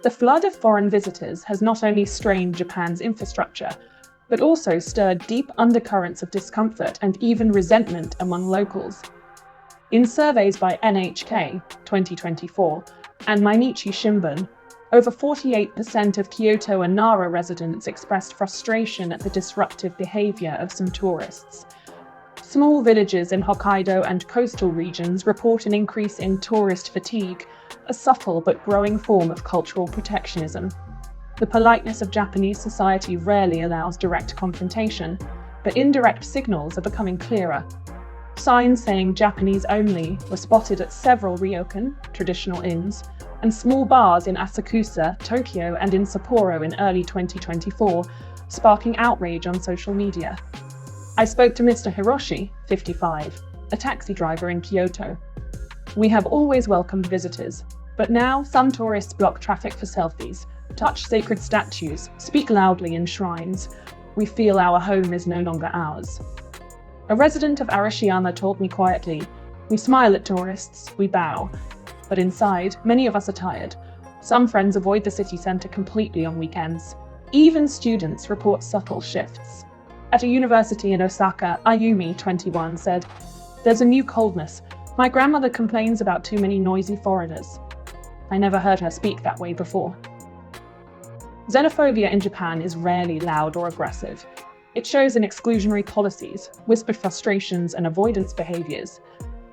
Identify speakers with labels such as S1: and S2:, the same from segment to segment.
S1: The flood of foreign visitors has not only strained Japan's infrastructure, but also stirred deep undercurrents of discomfort and even resentment among locals. In surveys by NHK 2024 and Mainichi Shimbun, over 48% of Kyoto and Nara residents expressed frustration at the disruptive behavior of some tourists. Small villages in Hokkaido and coastal regions report an increase in tourist fatigue, a subtle but growing form of cultural protectionism. The politeness of Japanese society rarely allows direct confrontation, but indirect signals are becoming clearer. Signs saying Japanese only were spotted at several ryokan, traditional inns, and small bars in Asakusa, Tokyo, and in Sapporo in early 2024, sparking outrage on social media. I spoke to Mr. Hiroshi, 55, a taxi driver in Kyoto. We have always welcomed visitors, but now some tourists block traffic for selfies, touch sacred statues, speak loudly in shrines. We feel our home is no longer ours. A resident of Arashiyama told me quietly, "We smile at tourists, we bow. But inside, many of us are tired. Some friends avoid the city centre completely on weekends. Even students report subtle shifts." At a university in Osaka, Ayumi, 21, said, "There's a new coldness. My grandmother complains about too many noisy foreigners." I never heard her speak that way before. Xenophobia in Japan is rarely loud or aggressive. It shows in exclusionary policies, whispered frustrations, and avoidance behaviours.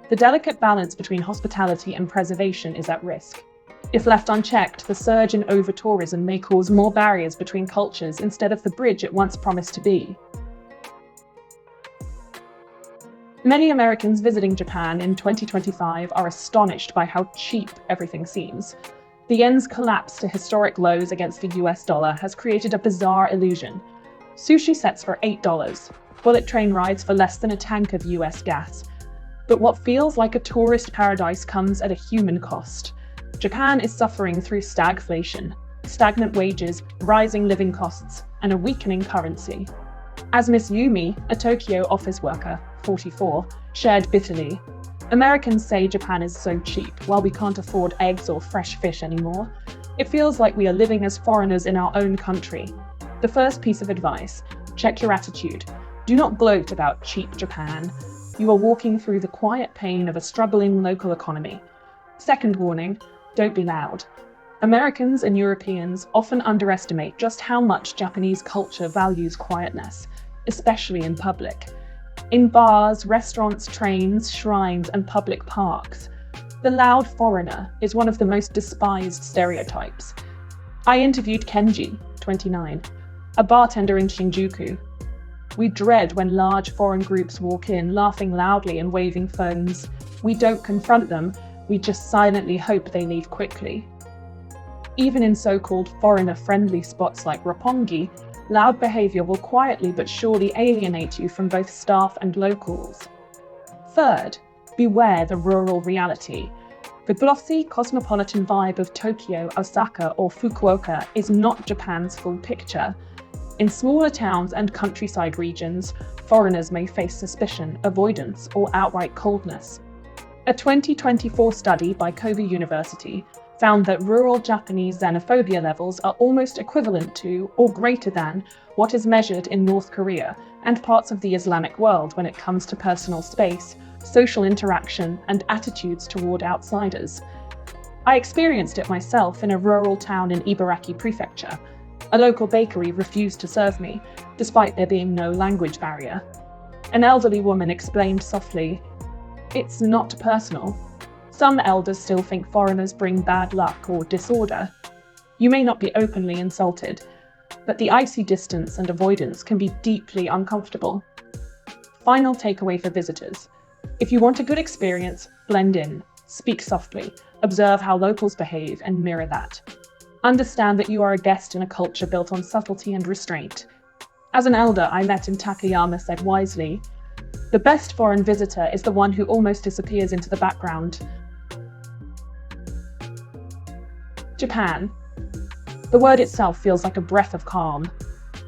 S1: The delicate balance between hospitality and preservation is at risk. If left unchecked, the surge in overtourism may cause more barriers between cultures instead of the bridge it once promised to be. Many Americans visiting Japan in 2025 are astonished by how cheap everything seems. The yen's collapse to historic lows against the US dollar has created a bizarre illusion. Sushi sets for $8, bullet train rides for less than a tank of US gas. But what feels like a tourist paradise comes at a human cost. Japan is suffering through stagflation, stagnant wages, rising living costs, and a weakening currency. As Miss Yumi, a Tokyo office worker, 44, shared bitterly, "Americans say Japan is so cheap, while we can't afford eggs or fresh fish anymore. It feels like we are living as foreigners in our own country." The first piece of advice: check your attitude. Do not gloat about cheap Japan. You are walking through the quiet pain of a struggling local economy. Second warning: don't be loud. Americans and Europeans often underestimate just how much Japanese culture values quietness, especially in public. In bars, restaurants, trains, shrines, and public parks, the loud foreigner is one of the most despised stereotypes. I interviewed Kenji, 29, a bartender in Shinjuku. "We dread when large foreign groups walk in, laughing loudly and waving phones. We don't confront them, we just silently hope they leave quickly." Even in so-called foreigner-friendly spots like Roppongi, loud behaviour will quietly but surely alienate you from both staff and locals. Third, beware the rural reality. The glossy, cosmopolitan vibe of Tokyo, Osaka, or Fukuoka is not Japan's full picture. In smaller towns and countryside regions, foreigners may face suspicion, avoidance, or outright coldness. A 2024 study by Kobe University found that rural Japanese xenophobia levels are almost equivalent to, or greater than, what is measured in North Korea and parts of the Islamic world when it comes to personal space, social interaction, and attitudes toward outsiders. I experienced it myself in a rural town in Ibaraki Prefecture. A local bakery refused to serve me, despite there being no language barrier. An elderly woman explained softly, "It's not personal. Some elders still think foreigners bring bad luck or disorder. You may not be openly insulted, but the icy distance and avoidance can be deeply uncomfortable." Final takeaway for visitors: if you want a good experience, blend in, speak softly, observe how locals behave, and mirror that. Understand that you are a guest in a culture built on subtlety and restraint. As an elder I met in Takayama said wisely, "The best foreign visitor is the one who almost disappears into the background." Japan. The word itself feels like a breath of calm.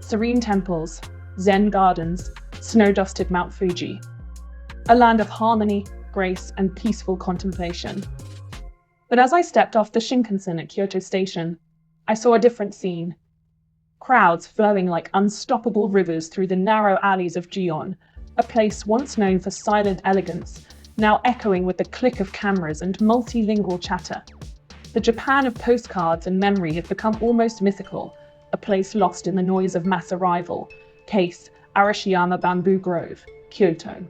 S1: Serene temples, Zen gardens, snow-dusted Mount Fuji. A land of harmony, grace, and peaceful contemplation. But as I stepped off the Shinkansen at Kyoto Station, I saw a different scene. Crowds flowing like unstoppable rivers through the narrow alleys of Gion, a place once known for silent elegance, now echoing with the click of cameras and multilingual chatter. The Japan of postcards and memory had become almost mythical, a place lost in the noise of mass arrival. Case Arashiyama Bamboo Grove, Kyoto.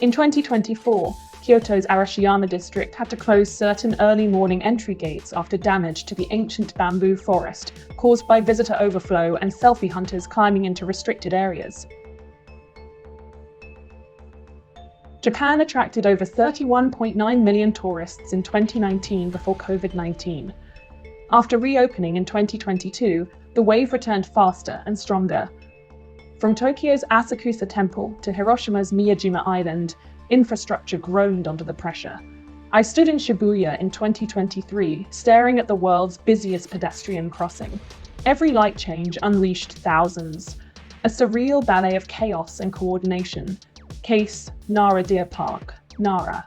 S1: In 2024, Kyoto's Arashiyama district had to close certain early morning entry gates after damage to the ancient bamboo forest caused by visitor overflow and selfie hunters climbing into restricted areas. Japan attracted over 31.9 million tourists in 2019 before COVID-19. After reopening in 2022, the wave returned faster and stronger. From Tokyo's Asakusa Temple to Hiroshima's Miyajima Island, infrastructure groaned under the pressure. I stood in Shibuya in 2023, staring at the world's busiest pedestrian crossing. Every light change unleashed thousands. A surreal ballet of chaos and coordination. Case Nara Deer Park, Nara.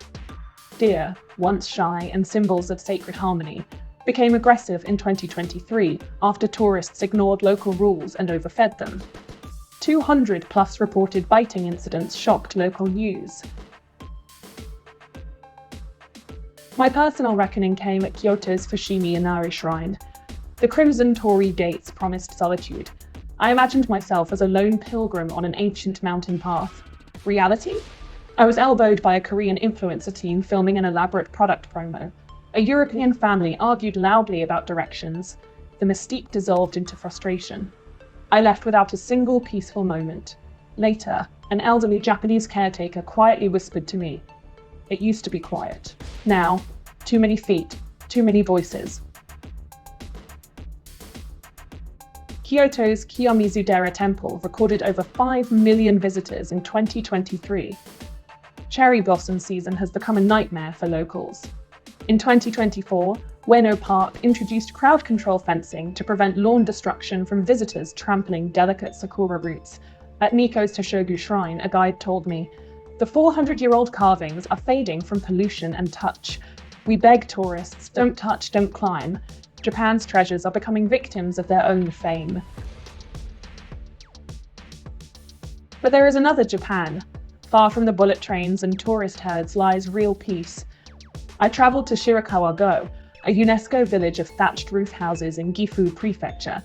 S1: Deer, once shy and symbols of sacred harmony, became aggressive in 2023 after tourists ignored local rules and overfed them. 200+ reported biting incidents shocked local news. My personal reckoning came at Kyoto's Fushimi Inari Shrine. The crimson torii gates promised solitude. I imagined myself as a lone pilgrim on an ancient mountain path. Reality? I was elbowed by a Korean influencer team filming an elaborate product promo. A European family argued loudly about directions. The mystique dissolved into frustration. I left without a single peaceful moment. Later, an elderly Japanese caretaker quietly whispered to me, "It used to be quiet. Now, too many feet, too many voices." Kyoto's Kiyomizu-dera Temple recorded over 5 million visitors in 2023. Cherry blossom season has become a nightmare for locals. In 2024, Ueno Park introduced crowd control fencing to prevent lawn destruction from visitors trampling delicate sakura roots. At Nikko's Toshogu Shrine, a guide told me, "The 400-year-old carvings are fading from pollution and touch. We beg tourists, don't touch, don't climb. Japan's treasures are becoming victims of their own fame." But there is another Japan. Far from the bullet trains and tourist herds lies real peace. I traveled to Shirakawa-go, a UNESCO village of thatched roof houses in Gifu Prefecture.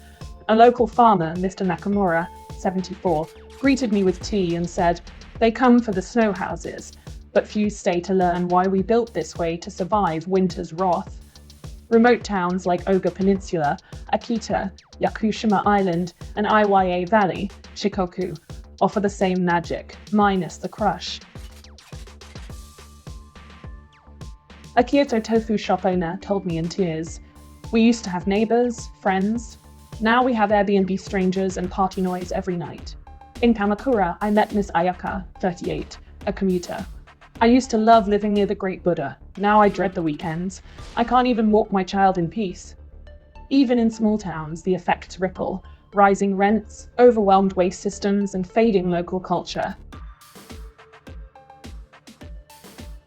S1: A local farmer, Mr. Nakamura, 74, greeted me with tea and said, "They come for the snow houses, but few stay to learn why we built this way to survive winter's wrath." Remote towns like Oga Peninsula, Akita, Yakushima Island, and Iwaiya Valley, Shikoku, offer the same magic, minus the crush. A Kyoto tofu shop owner told me in tears, "We used to have neighbors, friends. Now we have Airbnb strangers and party noise every night." In Kamakura, I met Miss Ayaka, 38, a commuter. "I used to love living near the Great Buddha. Now I dread the weekends. I can't even walk my child in peace." Even in small towns, the effects ripple. Rising rents, overwhelmed waste systems, and fading local culture.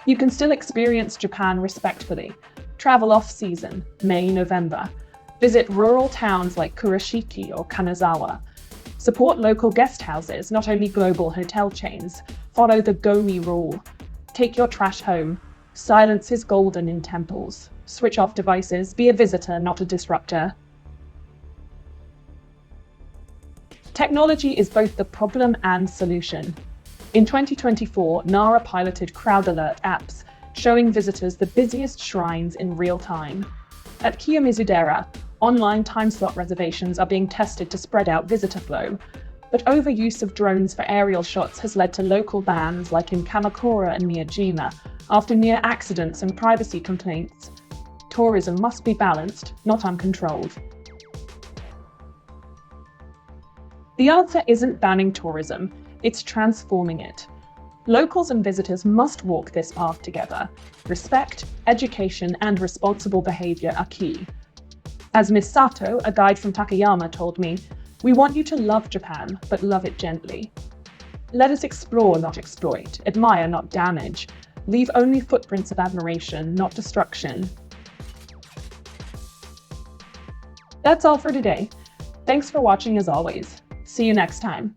S1: You can still experience Japan respectfully. Travel off-season, May, November. Visit rural towns like Kurashiki or Kanazawa. Support local guest houses, not only global hotel chains. Follow the Gomi rule. Take your trash home. Silence is golden in temples. Switch off devices. Be a visitor, not a disruptor. Technology is both the problem and solution. In 2024, Nara piloted crowd alert apps, showing visitors the busiest shrines in real time. At Kiyomizu-dera, online time slot reservations are being tested to spread out visitor flow, but overuse of drones for aerial shots has led to local bans like in Kamakura and Miyajima, after near accidents and privacy complaints. Tourism must be balanced, not uncontrolled. The answer isn't banning tourism, it's transforming it. Locals and visitors must walk this path together. Respect, education, and responsible behavior are key. As Ms. Sato, a guide from Takayama, told me, "We want you to love Japan, but love it gently. Let us explore, not exploit, admire, not damage, leave only footprints of admiration, not destruction." That's all for today. Thanks for watching as always. See you next time.